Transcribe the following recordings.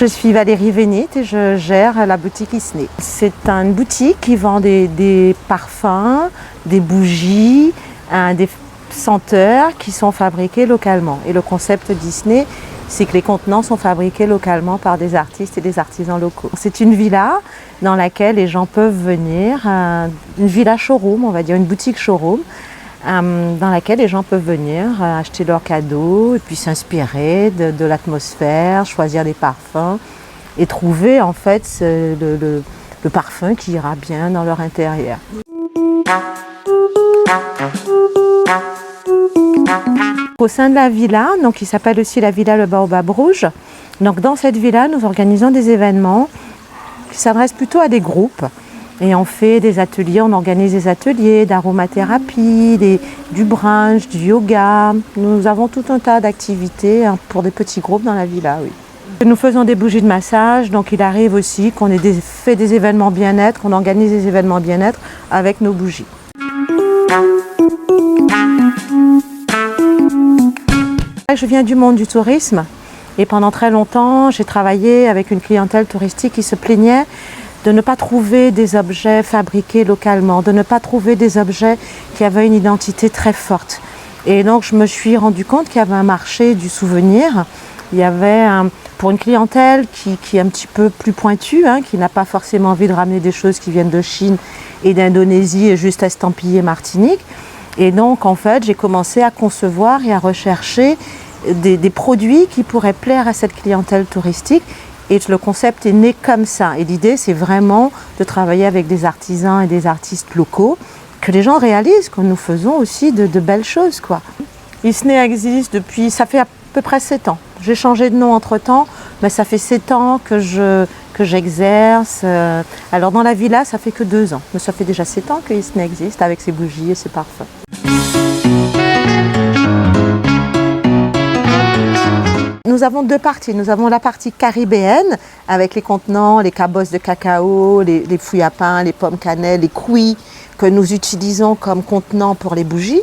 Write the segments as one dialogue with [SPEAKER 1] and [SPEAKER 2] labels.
[SPEAKER 1] Je suis Valérie Vénit et je gère la boutique Isné. C'est une boutique qui vend des parfums, des bougies, des senteurs qui sont fabriqués localement. Et le concept d'Isné, c'est que les contenants sont fabriqués localement par des artistes et des artisans locaux. C'est une villa dans laquelle les gens peuvent venir, une villa showroom, on va dire une boutique showroom, dans laquelle les gens peuvent venir acheter leurs cadeaux et puis s'inspirer de l'atmosphère, choisir des parfums et trouver en fait le parfum qui ira bien dans leur intérieur. Au sein de la villa, donc qui s'appelle aussi la villa Le Baobab Rouge, donc dans cette villa, nous organisons des événements qui s'adressent plutôt à des groupes. Et on fait des ateliers, on organise des ateliers d'aromathérapie, du brunch, du yoga. Nous avons tout un tas d'activités pour des petits groupes dans la villa, oui. Nous faisons des bougies de massage, donc il arrive aussi qu'on ait fait des événements bien-être, qu'on organise des événements bien-être avec nos bougies. Je viens du monde du tourisme et pendant très longtemps, j'ai travaillé avec une clientèle touristique qui se plaignait de ne pas trouver des objets fabriqués localement, de ne pas trouver des objets qui avaient une identité très forte. Et donc je me suis rendu compte qu'il y avait un marché du souvenir. Il y avait pour une clientèle qui est un petit peu plus pointue, qui n'a pas forcément envie de ramener des choses qui viennent de Chine et d'Indonésie et juste estampillées Martinique. Et donc en fait j'ai commencé à concevoir et à rechercher des produits qui pourraient plaire à cette clientèle touristique. Et le concept est né comme ça. Et l'idée, c'est vraiment de travailler avec des artisans et des artistes locaux, que les gens réalisent que nous faisons aussi de belles choses, quoi. Isné existe depuis, ça fait à peu près 7 ans. J'ai changé de nom entre-temps, mais ça fait 7 ans que j'exerce. Alors dans la villa, ça fait que 2 ans. Mais ça fait déjà 7 ans que Isné existe avec ses bougies et ses parfums. Nous avons 2 parties. Nous avons la partie caribéenne avec les contenants, les cabosses de cacao, les fouilles à pain, les pommes cannelle, les couilles que nous utilisons comme contenants pour les bougies.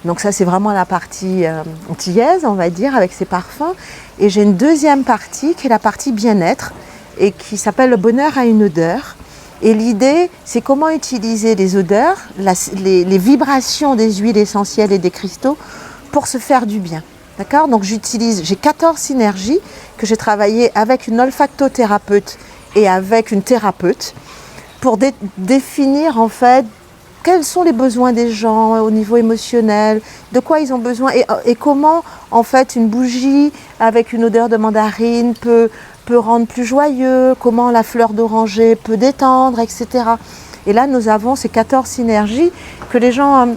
[SPEAKER 1] Donc ça c'est vraiment la partie antillaise, on va dire, avec ses parfums. Et j'ai une deuxième partie qui est la partie bien-être et qui s'appelle le bonheur à une odeur. Et l'idée, c'est comment utiliser les odeurs, les vibrations des huiles essentielles et des cristaux pour se faire du bien. D'accord ? Donc j'ai 14 synergies que j'ai travaillées avec une olfactothérapeute et avec une thérapeute pour définir en fait quels sont les besoins des gens au niveau émotionnel, de quoi ils ont besoin et comment en fait une bougie avec une odeur de mandarine peut rendre plus joyeux, comment la fleur d'oranger peut détendre, etc. Et là nous avons ces 14 synergies que les gens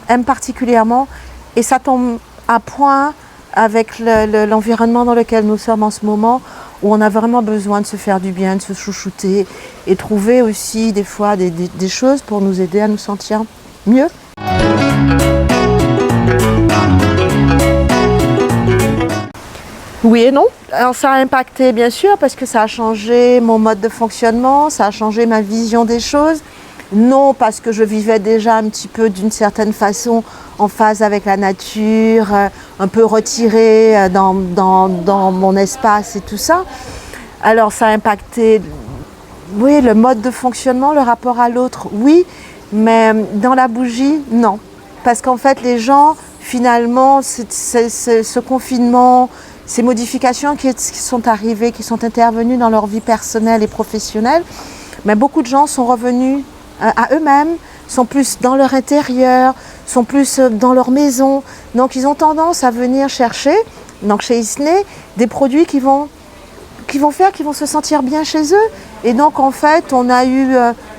[SPEAKER 1] aiment particulièrement et ça tombe à point avec l'environnement dans lequel nous sommes en ce moment, où on a vraiment besoin de se faire du bien, de se chouchouter et trouver aussi des fois des choses pour nous aider à nous sentir mieux. Oui et non. Alors ça a impacté bien sûr parce que ça a changé mon mode de fonctionnement, ça a changé ma vision des choses. Non, parce que je vivais déjà un petit peu d'une certaine façon en phase avec la nature, un peu retirée dans mon espace et tout ça. Alors ça a impacté, oui, le mode de fonctionnement, le rapport à l'autre, oui, mais dans la bougie, non. Parce qu'en fait, les gens, finalement, ce confinement, ces modifications qui sont arrivées, qui sont intervenues dans leur vie personnelle et professionnelle, mais beaucoup de gens sont revenus à eux-mêmes, sont plus dans leur intérieur, sont plus dans leur maison. Donc ils ont tendance à venir chercher, donc chez Isné, des produits qui vont se sentir bien chez eux. Et donc en fait, on a eu,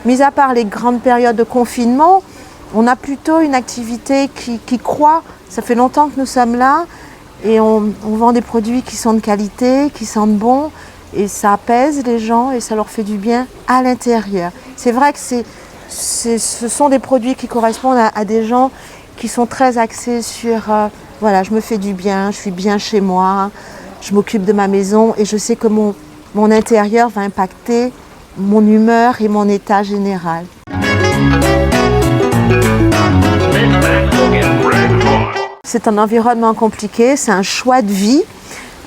[SPEAKER 1] mis à part les grandes périodes de confinement, on a plutôt une activité qui croît. Ça fait longtemps que nous sommes là et on vend des produits qui sont de qualité, qui sentent bon et ça apaise les gens et ça leur fait du bien à l'intérieur. C'est vrai que ce sont des produits qui correspondent à des gens qui sont très axés sur voilà, je me fais du bien, je suis bien chez moi, je m'occupe de ma maison et je sais que mon intérieur va impacter mon humeur et mon état général. C'est un environnement compliqué, c'est un choix de vie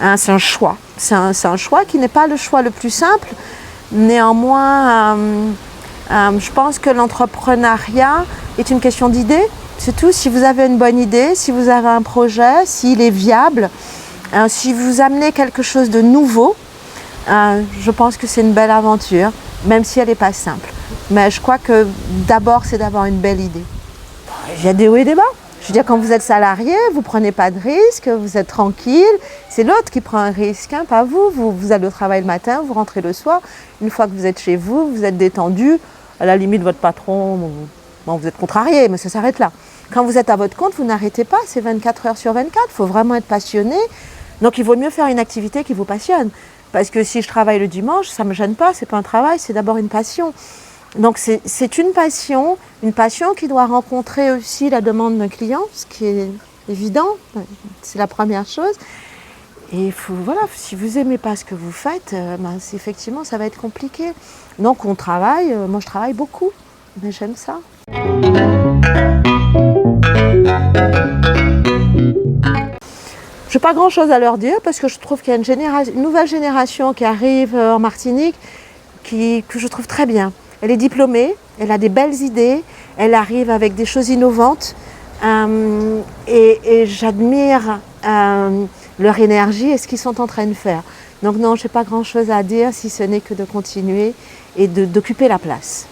[SPEAKER 1] Hein, c'est un choix. C'est un choix qui n'est pas le choix le plus simple. Néanmoins, je pense que l'entrepreneuriat est une question d'idée. C'est tout. Si vous avez une bonne idée, si vous avez un projet, s'il est viable, si vous amenez quelque chose de nouveau, je pense que c'est une belle aventure, même si elle n'est pas simple. Mais je crois que d'abord, c'est d'avoir une belle idée. Il y a des hauts et des bas. Je veux dire, quand vous êtes salarié, vous ne prenez pas de risque, vous êtes tranquille. C'est l'autre qui prend un risque, hein, pas vous. Vous allez au travail le matin, vous rentrez le soir. Une fois que vous êtes chez vous, vous êtes détendu. À la limite, votre patron, bon, vous êtes contrarié, mais ça s'arrête là. Quand vous êtes à votre compte, vous n'arrêtez pas. C'est 24 heures sur 24. Il faut vraiment être passionné. Donc, il vaut mieux faire une activité qui vous passionne. Parce que si je travaille le dimanche, ça ne me gêne pas. Ce n'est pas un travail, c'est d'abord une passion. Donc c'est une passion qui doit rencontrer aussi la demande d'un client, ce qui est évident, c'est la première chose. Et voilà, si vous n'aimez pas ce que vous faites, effectivement ça va être compliqué. Donc on travaille, moi je travaille beaucoup, mais j'aime ça. Je n'ai pas grand chose à leur dire parce que je trouve qu'il y a une nouvelle génération qui arrive en Martinique que je trouve très bien. Elle est diplômée, elle a des belles idées, elle arrive avec des choses innovantes et j'admire leur énergie et ce qu'ils sont en train de faire. Donc non, je n'ai pas grand-chose à dire si ce n'est que de continuer et d'occuper la place.